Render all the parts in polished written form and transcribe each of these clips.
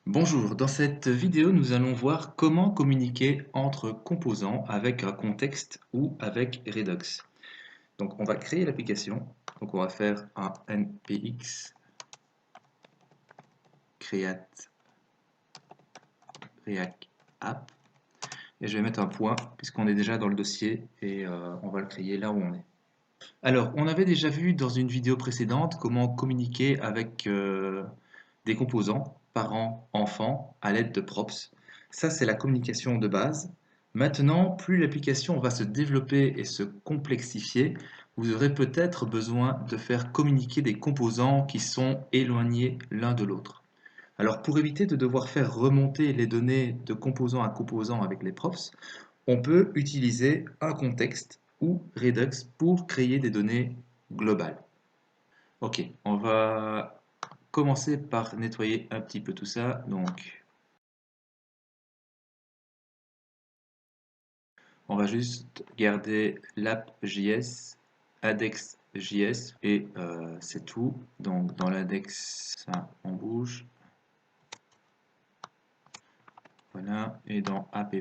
Bonjour, dans cette vidéo, nous allons voir comment communiquer entre composants avec un contexte ou avec Redux. Donc, on va créer l'application. Donc, on va faire un npx create react app et je vais mettre un point puisqu'on est déjà dans le dossier et on va le créer là où on est. Alors, on avait déjà vu dans une vidéo précédente comment communiquer avec des composants, parents, enfants, à l'aide de props. Ça, c'est la communication de base. Maintenant, plus l'application va se développer et se complexifier, vous aurez peut-être besoin de faire communiquer des composants qui sont éloignés l'un de l'autre. Alors, pour éviter de devoir faire remonter les données de composant à composant avec les props, on peut utiliser un contexte ou Redux pour créer des données globales. Ok, on va commencer par nettoyer un petit peu tout ça. Donc, on va juste garder l'app.js, index.js et c'est tout. Donc, dans l'index, ça, on bouge. Voilà. Et dans app,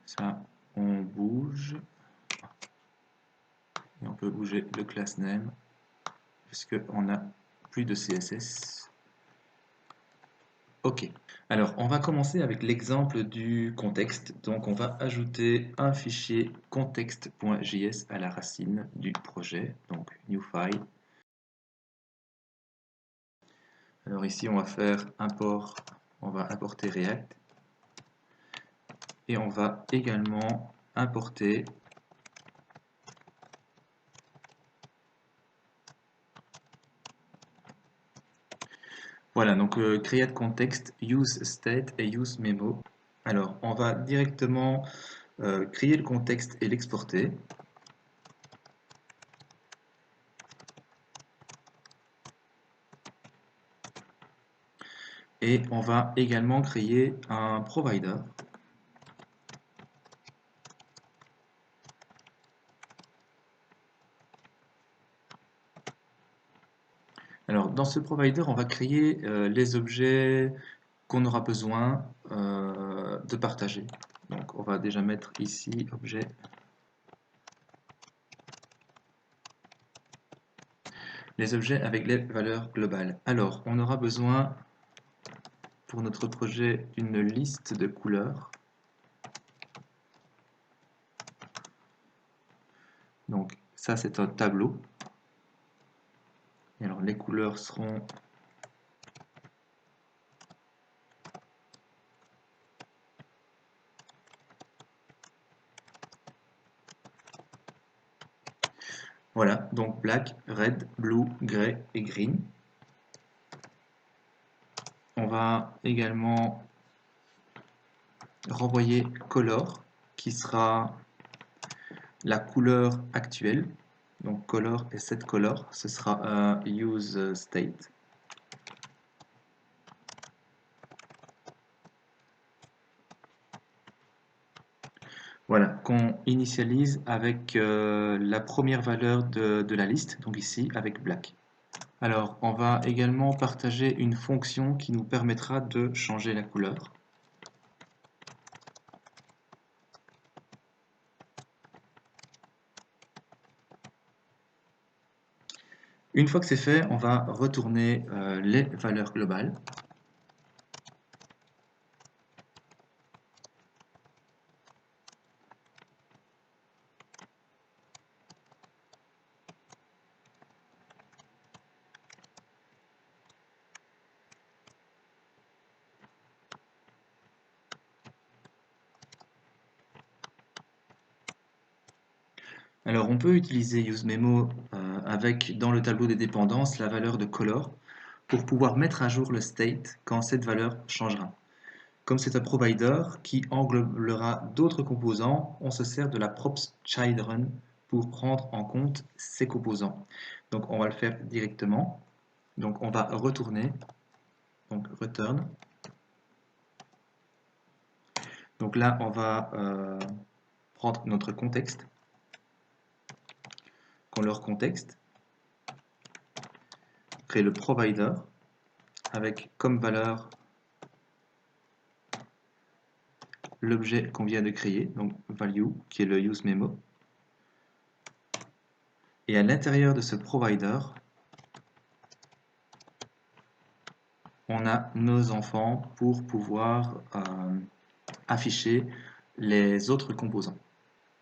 ça, on bouge. Et on peut bouger le class name puisqu'on a plus de CSS. Ok, alors on va commencer avec l'exemple du contexte. Donc on va ajouter un fichier context.js à la racine du projet, donc new file. Alors ici on va faire import, on va importer React et on va également importer voilà, donc create context, use state et use memo. Alors on va directement créer le contexte et l'exporter. Et on va également créer un provider. Alors, dans ce provider, on va créer les objets qu'on aura besoin de partager. Donc, on va déjà mettre ici objet. Les objets avec les valeurs globales. Alors, on aura besoin pour notre projet d'une liste de couleurs. Donc, ça, c'est un tableau. Et alors, les couleurs seront voilà, donc black, red, blue, gray et green. On va également renvoyer color qui sera la couleur actuelle. Donc color et set color, ce sera un use state. Voilà, qu'on initialise avec la première valeur de la liste, donc ici avec black. Alors, on va également partager une fonction qui nous permettra de changer la couleur. Une fois que c'est fait, on va retourner les valeurs globales. Alors on peut utiliser useMemo avec dans le tableau des dépendances la valeur de color pour pouvoir mettre à jour le state quand cette valeur changera. Comme c'est un provider qui englobera d'autres composants, on se sert de la props children pour prendre en compte ces composants. Donc on va le faire directement. Donc on va retourner, donc return. Donc là on va prendre notre contexte, leur contexte, créer le provider, avec comme valeur l'objet qu'on vient de créer, donc value, qui est le useMemo. Et à l'intérieur de ce provider, on a nos enfants pour pouvoir afficher les autres composants.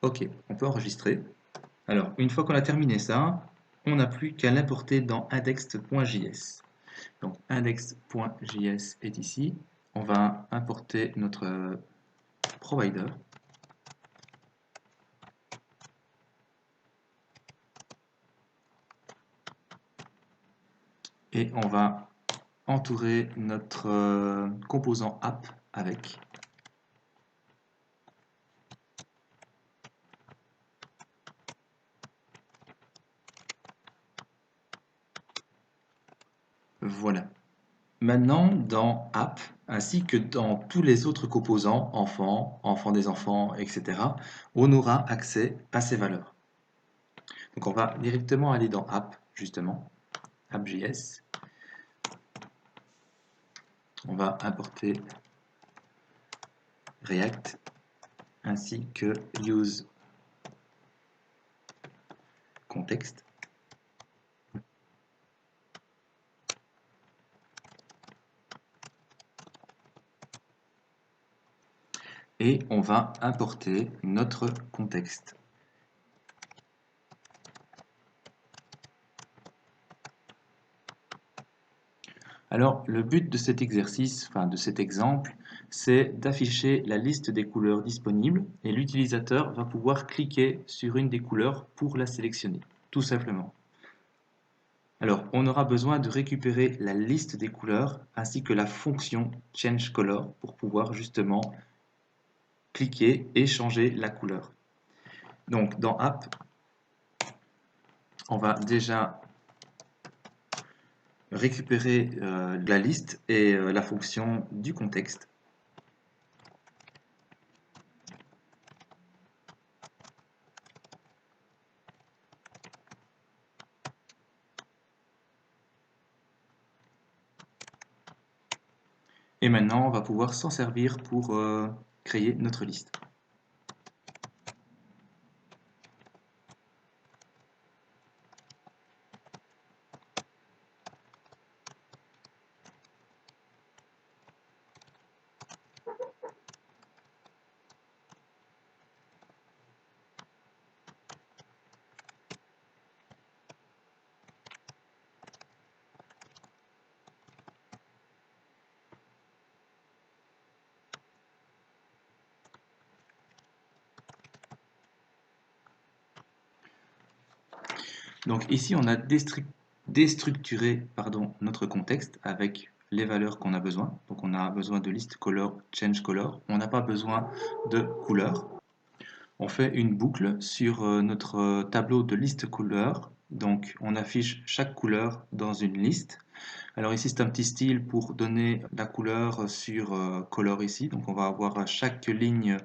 Ok, on peut enregistrer. Alors, une fois qu'on a terminé ça, on n'a plus qu'à l'importer dans index.js. Donc, index.js est ici. On va importer notre provider. Et on va entourer notre composant app avec. Voilà. Maintenant, dans app, ainsi que dans tous les autres composants, enfants, enfants des enfants, etc., on aura accès à ces valeurs. Donc on va directement aller dans app, justement, app.js. On va importer React ainsi que use context. Et on va importer notre contexte. Alors, le but de cet exercice, enfin de cet exemple, c'est d'afficher la liste des couleurs disponibles et l'utilisateur va pouvoir cliquer sur une des couleurs pour la sélectionner, tout simplement. Alors, on aura besoin de récupérer la liste des couleurs ainsi que la fonction changeColor pour pouvoir justement cliquer et changer la couleur. Donc, dans App, on va déjà récupérer la liste et la fonction du contexte. Et maintenant, on va pouvoir s'en servir pour créer notre liste. Donc ici, on a déstructuré notre contexte avec les valeurs qu'on a besoin. Donc on a besoin de list color, change color. On n'a pas besoin de couleur. On fait une boucle sur notre tableau de liste couleur. Donc on affiche chaque couleur dans une liste. Alors ici, c'est un petit style pour donner la couleur sur color ici. Donc on va avoir chaque ligne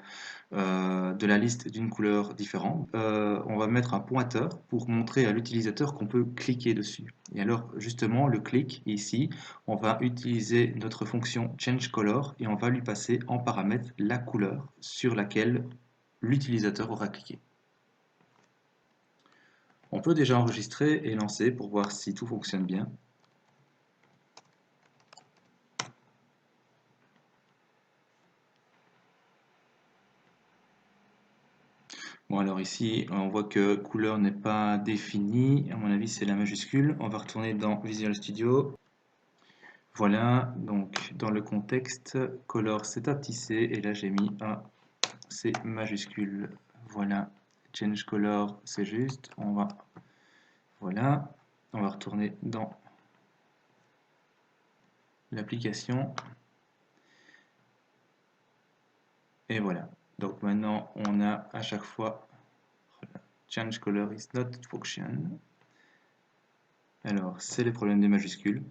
de la liste d'une couleur différente. On va mettre un pointeur pour montrer à l'utilisateur qu'on peut cliquer dessus. Et alors justement, le clic ici, on va utiliser notre fonction changeColor et on va lui passer en paramètre la couleur sur laquelle l'utilisateur aura cliqué. On peut déjà enregistrer et lancer pour voir si tout fonctionne bien. Bon, alors ici, on voit que couleur n'est pas définie. À mon avis, c'est la majuscule. On va retourner dans Visual Studio. Voilà, donc dans le contexte, color c'est un petit c et là j'ai mis un c majuscule. Voilà, change color c'est juste. Voilà, on va retourner dans l'application. Et voilà. Donc maintenant on a à chaque fois change color is not function. Alors c'est le problème des majuscules.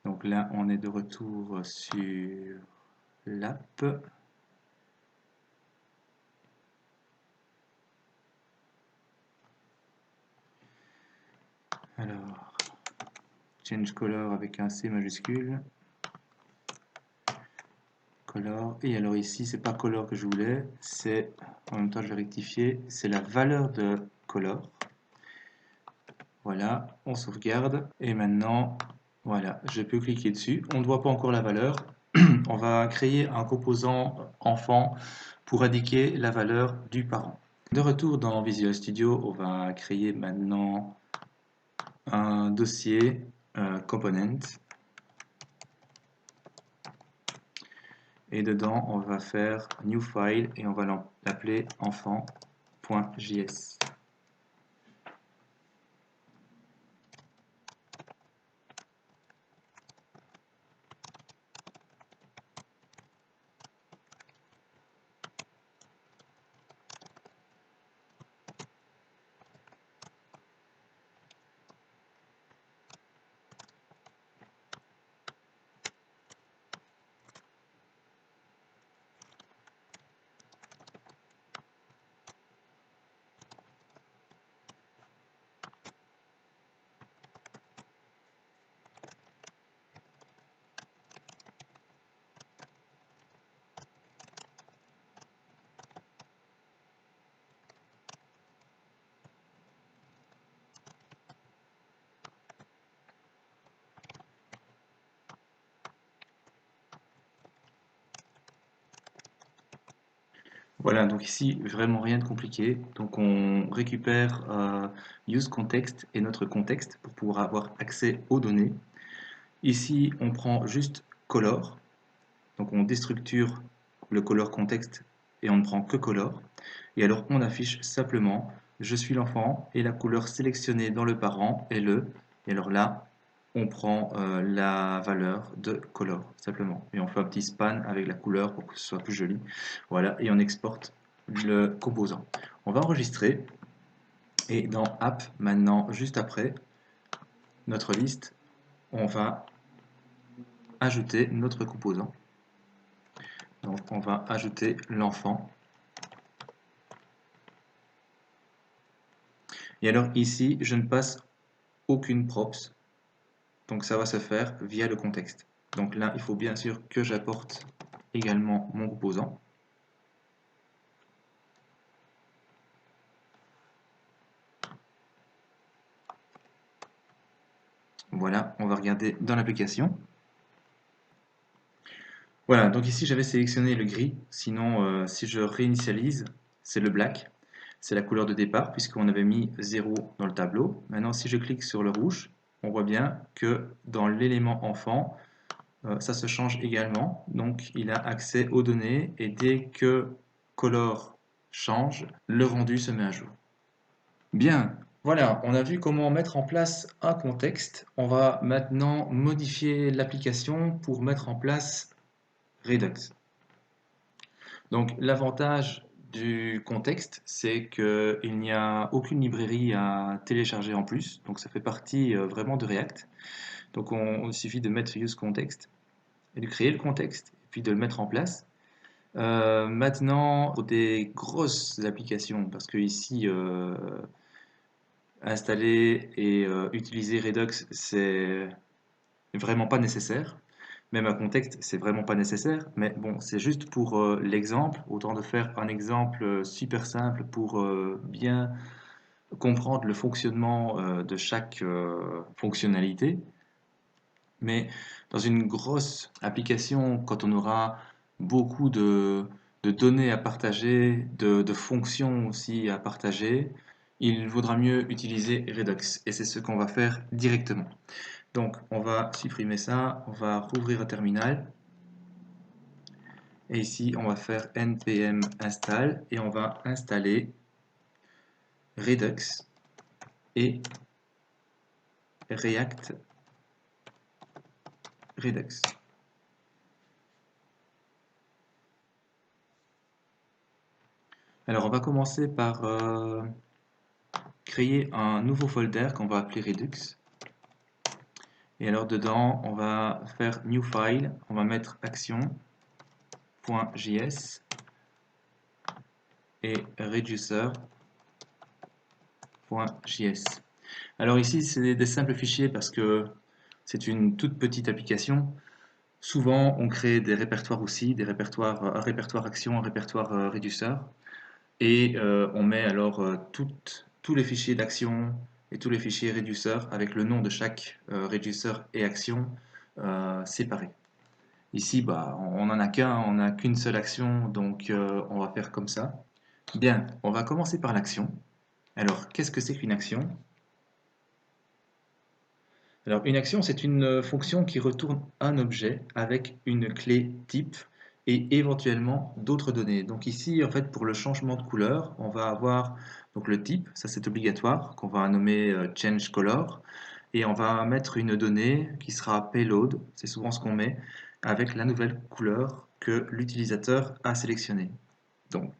Donc là on est de retour sur l'app. Alors change color avec un C majuscule. Color. Et alors ici, c'est pas color que je voulais, c'est, en même temps je vais rectifier, c'est la valeur de color. Voilà, on sauvegarde. Et maintenant, voilà, je peux cliquer dessus. On ne voit pas encore la valeur. On va créer un composant enfant pour indiquer la valeur du parent. De retour dans Visual Studio, on va créer maintenant un dossier component. Et dedans, on va faire new file et on va l'appeler enfant.js. Voilà, donc ici, vraiment rien de compliqué. Donc on récupère useContext et notre contexte pour pouvoir avoir accès aux données. Ici, on prend juste color. Donc on déstructure le color context et on ne prend que color. Et alors on affiche simplement je suis l'enfant et la couleur sélectionnée dans le parent est le. Et alors là, on prend la valeur de color simplement. Et on fait un petit span avec la couleur pour que ce soit plus joli. Voilà, et on exporte le composant. On va enregistrer. Et dans App, maintenant, juste après notre liste, on va ajouter notre composant. Donc on va ajouter l'enfant. Et alors ici, je ne passe aucune props. Donc ça va se faire via le contexte. Donc là, il faut bien sûr que j'apporte également mon composant. Voilà, on va regarder dans l'application. Voilà, donc ici j'avais sélectionné le gris, sinon si je réinitialise, c'est le black. C'est la couleur de départ puisqu'on avait mis 0 dans le tableau. Maintenant si je clique sur le rouge, on voit bien que dans l'élément enfant, ça se change également. Donc il a accès aux données et dès que color change, le rendu se met à jour. Bien, voilà, on a vu comment mettre en place un contexte. On va maintenant modifier l'application pour mettre en place Redux. Donc l'avantage du contexte, c'est qu'il n'y a aucune librairie à télécharger en plus. Donc ça fait partie vraiment de React. Donc il suffit de mettre useContext et de créer le contexte et puis de le mettre en place. Maintenant, pour des grosses applications, parce que ici, installer et utiliser Redux, c'est vraiment pas nécessaire. Même un contexte, c'est vraiment pas nécessaire. Mais bon, c'est juste pour l'exemple. Autant de faire un exemple super simple pour bien comprendre le fonctionnement de chaque fonctionnalité. Mais dans une grosse application, quand on aura beaucoup de données à partager, de fonctions aussi à partager, il vaudra mieux utiliser Redux. Et c'est ce qu'on va faire directement. Donc, on va supprimer ça, on va rouvrir un terminal. Et ici, on va faire npm install et on va installer Redux et React Redux. Alors, on va commencer par créer un nouveau folder qu'on va appeler Redux. Et alors, dedans, on va faire New File, on va mettre action.js et reducer.js. Alors ici, c'est des simples fichiers parce que C'est une toute petite application. Souvent, on crée des répertoires aussi, des répertoires, un répertoire action, un répertoire réducteur, et on met alors tous les fichiers d'action et tous les fichiers réducteurs avec le nom de chaque réducteur et action séparés. Ici, bah, on n'en a qu'un, on n'a qu'une seule action, donc on va faire comme ça. Bien, on va commencer par l'action. Alors, qu'est-ce que c'est qu'une action? Alors, une action, c'est une fonction qui retourne un objet avec une clé type et éventuellement d'autres données. Donc ici, en fait, pour le changement de couleur, on va avoir donc le type, ça c'est obligatoire, qu'on va nommer change color, et on va mettre une donnée qui sera payload, c'est souvent ce qu'on met, avec la nouvelle couleur que l'utilisateur a sélectionnée. Donc,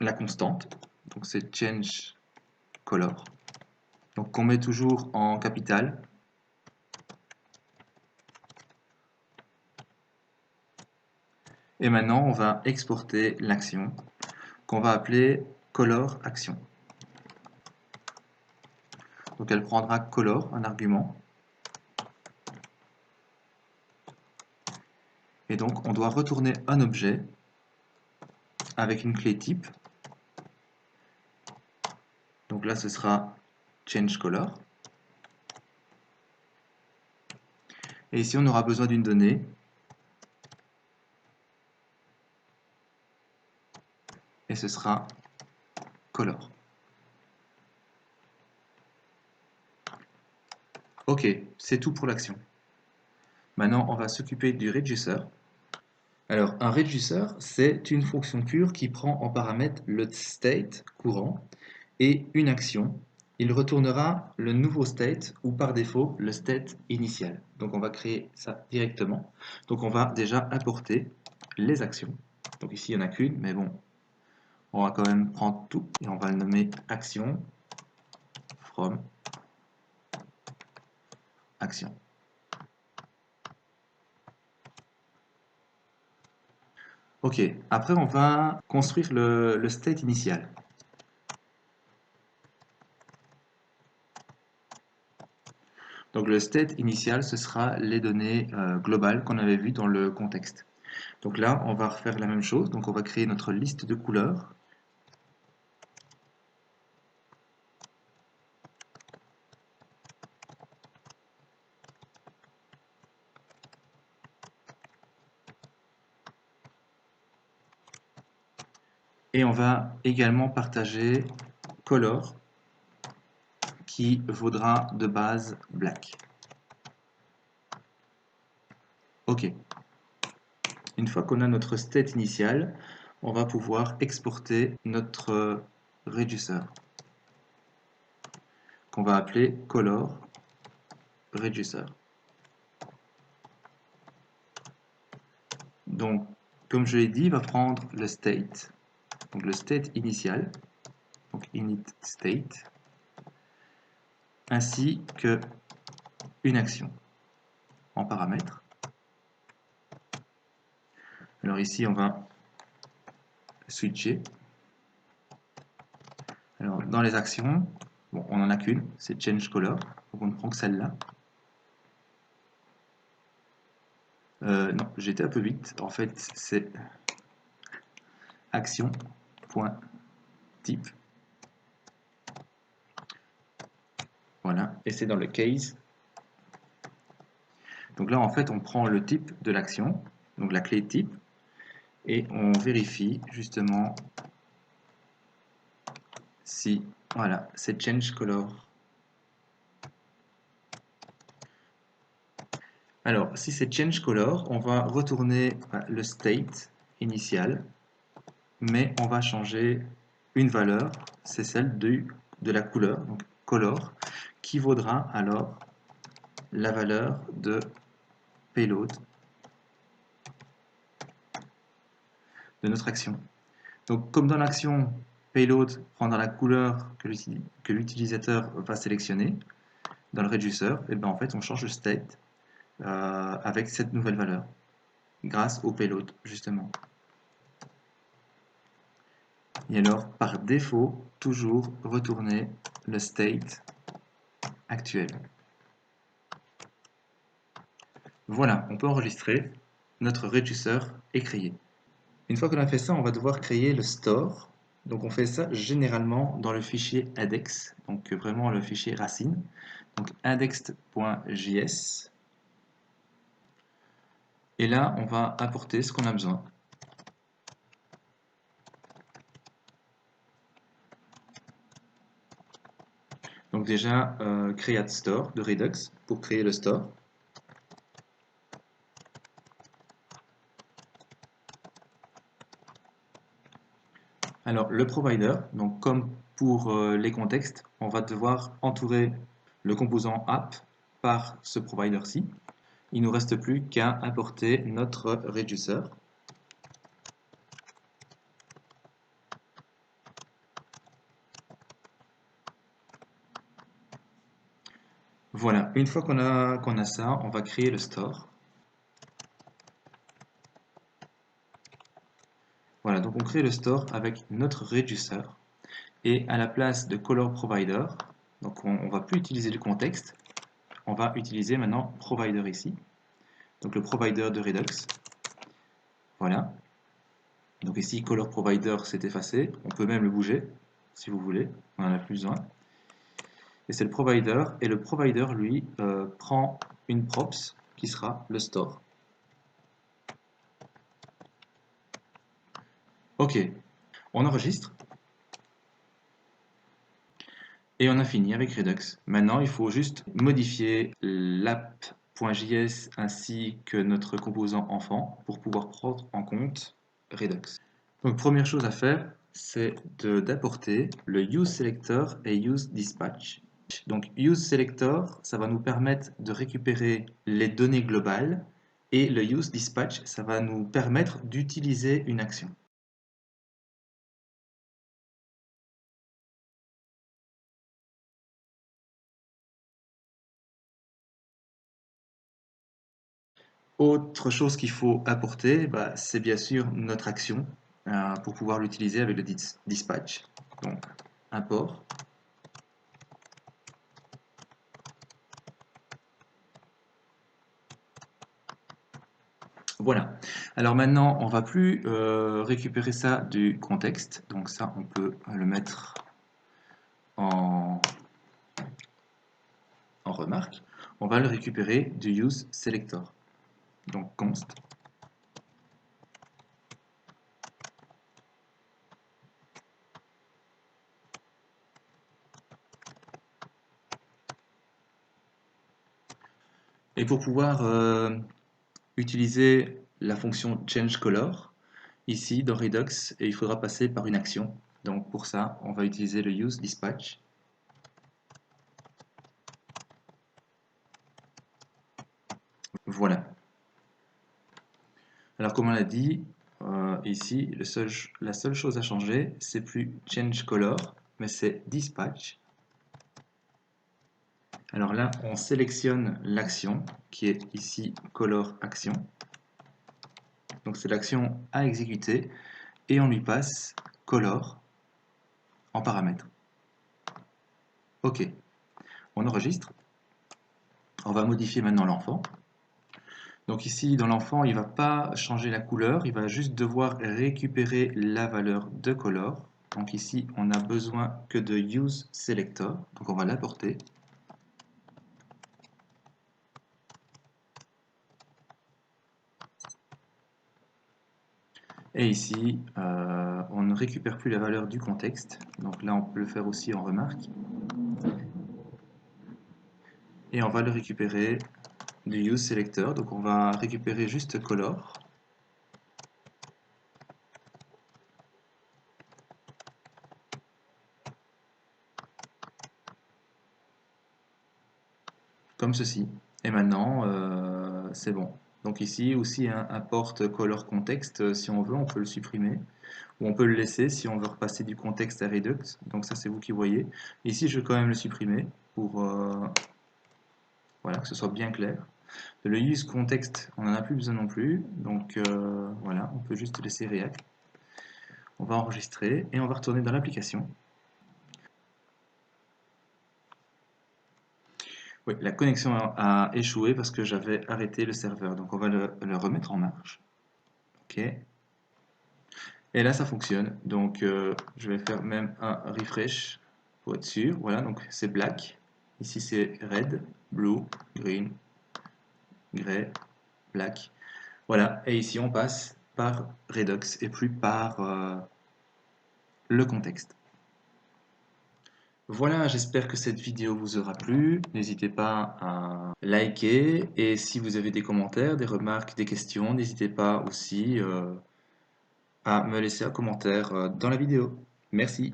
la constante, donc c'est change color, donc qu'on met toujours en capital. Et maintenant, on va exporter l'action qu'on va appeler color action. Donc elle prendra color, un argument. Et donc on doit retourner un objet avec une clé type. Donc là, ce sera change color. Et ici, on aura besoin d'une donnée. Et ce sera color. Ok, c'est tout pour l'action. Maintenant, on va s'occuper du reducer. Alors, un reducer, c'est une fonction pure qui prend en paramètre le state courant et une action. Il retournera le nouveau state ou par défaut le state initial. Donc, on va créer ça directement. Donc, on va déjà importer les actions. Donc ici, il n'y en a qu'une, mais bon, on va quand même prendre tout et on va le nommer action from action. Ok, après on va construire le state initial. Donc le state initial, ce sera les données globales qu'on avait vues dans le contexte. Donc là, on va refaire la même chose. Donc on va créer notre liste de couleurs. Et on va également partager color qui vaudra de base black. Ok. Une fois qu'on a notre state initial, on va pouvoir exporter notre reducer qu'on va appeler color reducer. Donc, comme je l'ai dit, il va prendre le state, donc le state initial, donc init state, ainsi que une action en paramètre. Alors ici, on va switcher. Alors, dans les actions, bon, on n'en a qu'une, c'est change color, donc on ne prend que celle-là. Non, j'étais un peu vite. En fait, c'est action.type. Voilà, et c'est dans le case. Donc là, en fait, on prend le type de l'action, donc la clé type, et on vérifie justement si, voilà, c'est change color. Alors, si c'est change color, on va retourner le state initial, mais on va changer une valeur, c'est celle de la couleur, donc color, qui vaudra alors la valeur de payload de notre action. Donc, comme dans l'action, payload prendra la couleur que l'utilisateur va sélectionner, dans le reducer, et ben en fait, on change le state avec cette nouvelle valeur, grâce au payload, justement. Et alors, par défaut, toujours retourner le state, donc le state initial, et une action. Donc là, on va actuel. Voilà, on peut enregistrer, notre réduceur est créé. Une fois qu'on a fait ça, on va devoir créer le store. Donc on fait ça généralement dans le fichier index, donc vraiment le fichier racine. Donc index.js. Et là, on va apporter ce qu'on a besoin. Donc déjà, create store de Redux pour créer le store. Alors le provider, donc comme pour les contextes, on va devoir entourer le composant app par ce provider-ci. Il ne nous reste plus qu'à importer notre réduceur. Voilà, une fois qu'on a ça, on va créer le store. Voilà, donc on crée le store avec notre réduceur. Et à la place de color provider, donc on ne va plus utiliser le contexte, on va utiliser maintenant provider ici. Donc le provider de Redux. Voilà. Donc ici, color provider s'est effacé. On peut même le bouger, si vous voulez. On n'en a plus besoin. Et c'est le provider. Et le provider, lui, prend une props qui sera le store. Ok, on enregistre. Et on a fini avec Redux. Maintenant, il faut juste modifier l'app.js ainsi que notre composant enfant pour pouvoir prendre en compte Redux. Donc, première chose à faire, c'est d'apporter le useSelector et useDispatch. Donc, useSelector, ça va nous permettre de récupérer les données globales et le useDispatch, ça va nous permettre d'utiliser une action. Autre chose qu'il faut apporter, bah, c'est bien sûr notre action pour pouvoir l'utiliser avec le dispatch. Donc, import. Voilà. Alors maintenant, on va plus récupérer ça du contexte. Donc ça, on peut le mettre en remarque. On va le récupérer du useSelector. Donc const. Et pour pouvoir utiliser la fonction changeColor, ici dans Redux, il faudra passer par une action. Donc pour ça, on va utiliser le useDispatch. Voilà. Alors comme on l'a dit, ici, la seule chose à changer, c'est plus changeColor, mais c'est dispatch. Alors là, on sélectionne l'action qui est ici color action. Donc c'est l'action à exécuter et on lui passe color en paramètre. Ok, on enregistre. On va modifier maintenant l'enfant. Donc ici, dans l'enfant, il ne va pas changer la couleur, il va juste devoir récupérer la valeur de color. Donc ici, on n'a besoin que de useSelector, donc on va l'apporter. Et ici, on ne récupère plus la valeur du contexte. Donc là, on peut le faire aussi en remarque. Et on va le récupérer du useSelector. Donc on va récupérer juste color. Comme ceci. Et maintenant, c'est bon. Donc ici aussi, un port color context, si on veut, on peut le supprimer. Ou on peut le laisser si on veut repasser du contexte à Redux. Donc ça, c'est vous qui voyez. Ici, je vais quand même le supprimer pour voilà, que ce soit bien clair. Le use context, on n'en a plus besoin non plus. Donc voilà, on peut juste laisser React. On va enregistrer et on va retourner dans l'application. Oui, la connexion a échoué parce que j'avais arrêté le serveur. Donc on va le remettre en marche. OK. Et là, ça fonctionne. Donc je vais faire même un refresh pour être sûr. Voilà, donc c'est black. Ici, c'est red, blue, green, gray, black. Voilà, et ici, on passe par Redux et plus par le contexte. Voilà, j'espère que cette vidéo vous aura plu. N'hésitez pas à liker et si vous avez des commentaires, des remarques, des questions, n'hésitez pas aussi à me laisser un commentaire dans la vidéo. Merci.